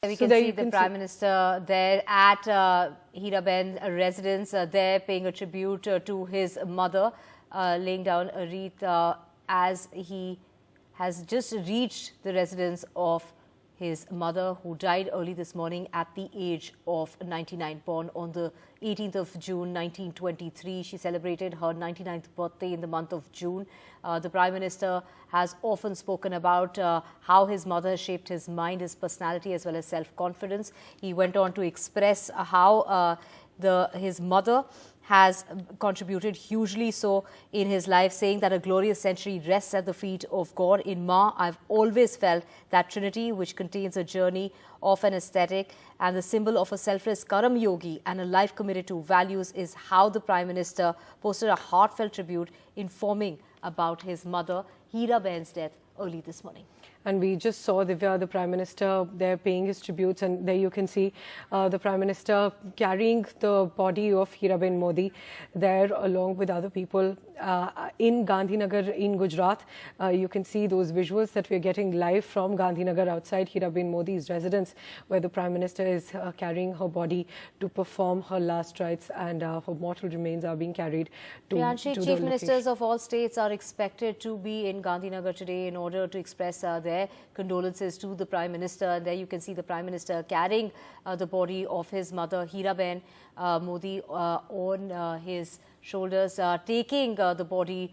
We can see the Prime Minister there at Heeraben residence, there paying a tribute to his mother, laying down a wreath as he has just reached the residence of his mother, who died early this morning at the age of 99, born on the 18th of June 1923. She celebrated her 99th birthday in the month of June. The Prime Minister has often spoken about how his mother shaped his mind, his personality, as well as self-confidence. He went on to express how his mother has contributed hugely so in his life, saying that a glorious century rests at the feet of God. In Ma, I've always felt that Trinity, which contains a journey of an ascetic and the symbol of a selfless Karam Yogi and a life committed to values, is how the Prime Minister posted a heartfelt tribute informing about his mother, Heeraben's death early this morning. And we just saw the Prime Minister there paying his tributes, and there you can see the Prime Minister carrying the body of Heeraben Modi there along with other people in Gandhinagar in Gujarat. You can see those visuals that we're getting live from Gandhinagar outside Heeraben Modi's residence, where the Prime Minister is carrying her body to perform her last rites, and her mortal remains are being carried to the Chief Ministers of all states are expected to be in Gandhinagar today in order to express their condolences to the Prime Minister. And there you can see the Prime Minister carrying the body of his mother, Heeraben Modi, on his shoulders, taking the body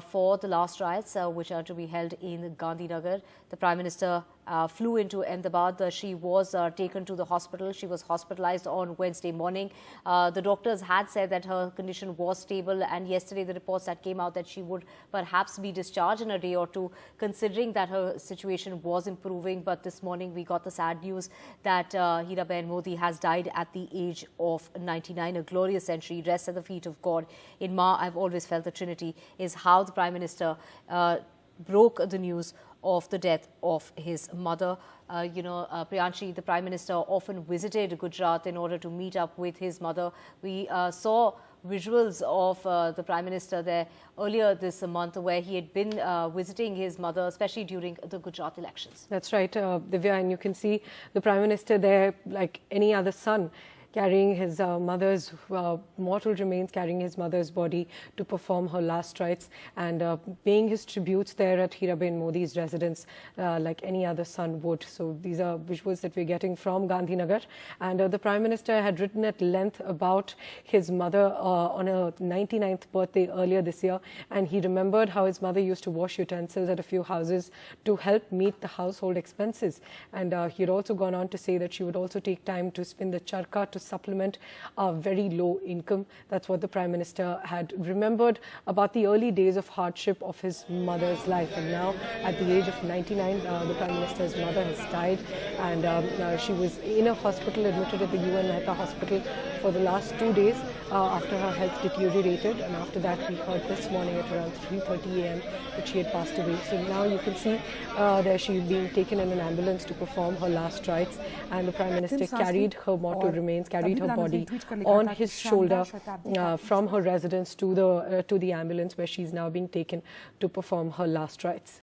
for the last rites, which are to be held in Gandhinagar. The Prime Minister flew into Ahmedabad. She was taken to the hospital. She was hospitalized on Wednesday morning. The doctors had said that her condition was stable, and yesterday the reports that came out that she would perhaps be discharged in a day or two, considering that her situation was improving. But this morning we got the sad news that Heeraben Modi has died at the age of 99. A glorious century rests at the feet of God. In Ma, I've always felt the Trinity, is how the Prime Minister broke the news of the death of his mother. Priyanshi, the Prime Minister often visited Gujarat in order to meet up with his mother. We saw visuals of the Prime Minister there earlier this month, where he had been visiting his mother, especially during the Gujarat elections. That's right, Divya, and you can see the Prime Minister there like any other son, carrying his mother's mortal remains, carrying his mother's body to perform her last rites, and paying his tributes there at Heeraben Modi's residence like any other son would. So these are visuals that we're getting from Gandhinagar. And the Prime Minister had written at length about his mother on her 99th birthday earlier this year, and he remembered how his mother used to wash utensils at a few houses to help meet the household expenses. And he had also gone on to say that she would also take time to spin the charka to supplement a very low income. That's what the Prime Minister had remembered about the early days of hardship of his mother's life. And now, at the age of 99, the Prime Minister's mother has died, and she was in a hospital, admitted at the UN Mehta Hospital for the last 2 days after her health deteriorated. And after that, we heard this morning at around 3:30 a.m. that she had passed away. So now you can see there she being taken in an ambulance to perform her last rites, and the Prime Minister carried her mortal remains, carried her body on his shoulder from her residence to the ambulance, where she's now being taken to perform her last rites.